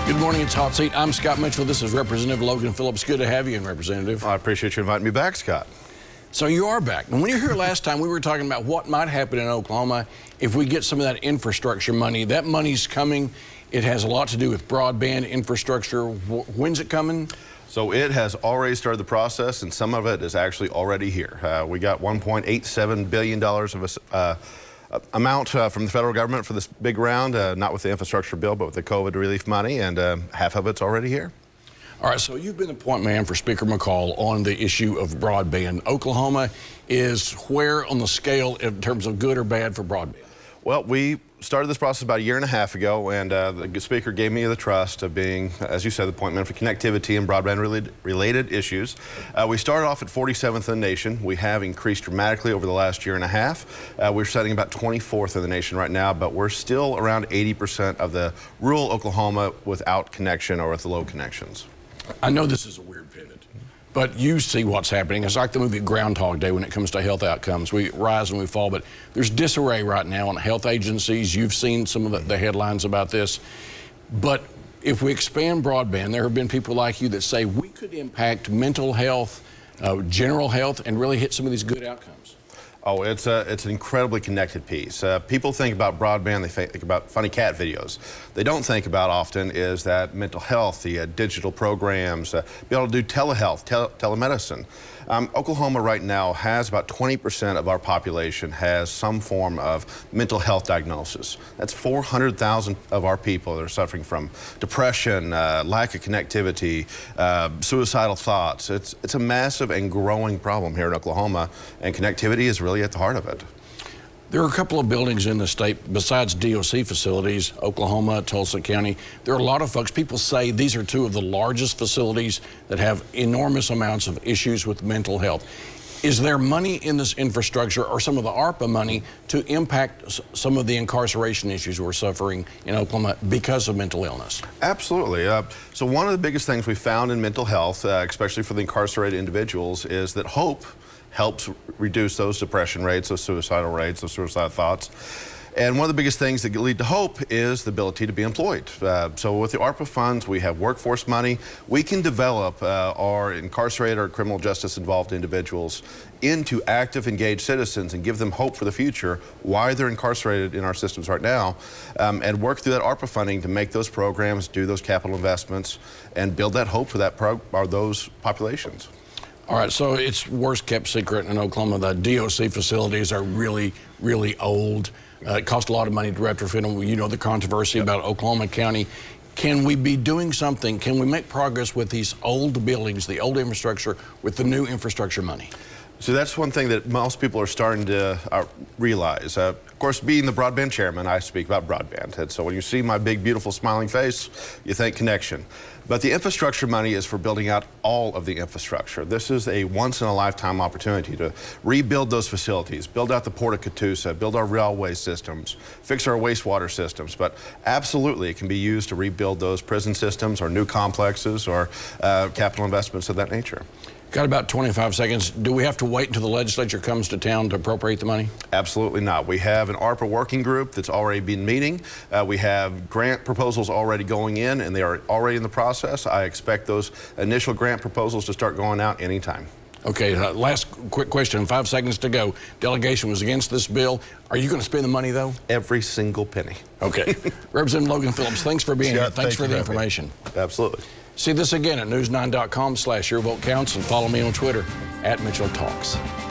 Good morning, it's Hot Seat. I'm Scott Mitchell. This is Representative Logan Phillips. Good to have you in, Representative. I appreciate you inviting me back, Scott. So you are back. And when you were here last time, we were talking about what might happen in Oklahoma if we get some of that infrastructure money. That money's coming. It has a lot to do with broadband infrastructure. When's it coming? So it has already started the process, and some of it is actually already here. We got $1.87 billion of amount from the federal government for this big round, not with the infrastructure bill, but with the COVID relief money, and half of it's already here. All right, so you've been the point man for Speaker McCall on the issue of broadband. Oklahoma is where on the scale in terms of good or bad for broadband? Well, we started this process about a year and a half ago, and the Speaker gave me the trust of being, as you said, the point man for connectivity and broadband-related issues. We started off at 47th in the nation. We have increased dramatically over the last year and a half. We're setting about 24th in the nation right now, but we're still around 80% of the rural Oklahoma without connection or with low connections. I know this is a weird pivot, but you see what's happening. It's like the movie Groundhog Day when it comes to health outcomes. We rise and we fall, but there's disarray right now in health agencies. You've seen some of the headlines about this. But if we expand broadband, there have been people like you that say we could impact mental health, general health, and really hit some of these good outcomes. Oh, it's an incredibly connected piece. People think about broadband, they think about funny cat videos. They don't think about often is that mental health, the digital programs, be able to do telehealth, telemedicine. Oklahoma right now has about 20% of our population has some form of mental health diagnosis. That's 400,000 of our people that are suffering from depression, lack of connectivity, suicidal thoughts. It's a massive and growing problem here in Oklahoma, and connectivity is really at the heart of it. There are a couple of buildings in the state besides DOC facilities, Oklahoma, Tulsa County. There are a lot of folks, people say these are two of the largest facilities that have enormous amounts of issues with mental health. Is there money in this infrastructure or some of the ARPA money to impact some of the incarceration issues we're suffering in Oklahoma because of mental illness? Absolutely. So one of the biggest things we found in mental health, especially for the incarcerated individuals, is that hope helps reduce those depression rates, those suicidal rates, those suicidal thoughts. And one of the biggest things that lead to hope is the ability to be employed. So with the ARPA funds, we have workforce money. We can develop our incarcerated or criminal justice involved individuals into active, engaged citizens and give them hope for the future while they're incarcerated in our systems right now, and work through that ARPA funding to make those programs, do those capital investments, and build that hope for that those populations. All right, so it's worst kept secret in Oklahoma. The DOC facilities are really, really old. It costs a lot of money to retrofit them. You know the controversy about Oklahoma County. Can we be doing something? Can we make progress with these old buildings, the old infrastructure, with the new infrastructure money? So that's one thing that most people are starting to realize. Of course, being the broadband chairman, I speak about broadband. And so when you see my big, beautiful, smiling face, you think connection. But the infrastructure money is for building out all of the infrastructure. This is a once-in-a-lifetime opportunity to rebuild those facilities, build out the Port of Catoosa, build our railway systems, fix our wastewater systems. But absolutely, it can be used to rebuild those prison systems or new complexes or capital investments of that nature. Got about 25 seconds. Do we have to wait until the legislature comes to town to appropriate the money? Absolutely not. We have an ARPA working group that's already been meeting. We have grant proposals already going in, and they are already in the process. I expect those initial grant proposals to start going out anytime. Okay, last quick question, 5 seconds to go. Delegation was against this bill. Are you going to spend the money, though? Every single penny. Okay. Representative Logan Phillips, thanks for being here. Thanks for the information. Absolutely. See this again at news9.com/yourvotecounts and follow me on Twitter @MitchellTalks.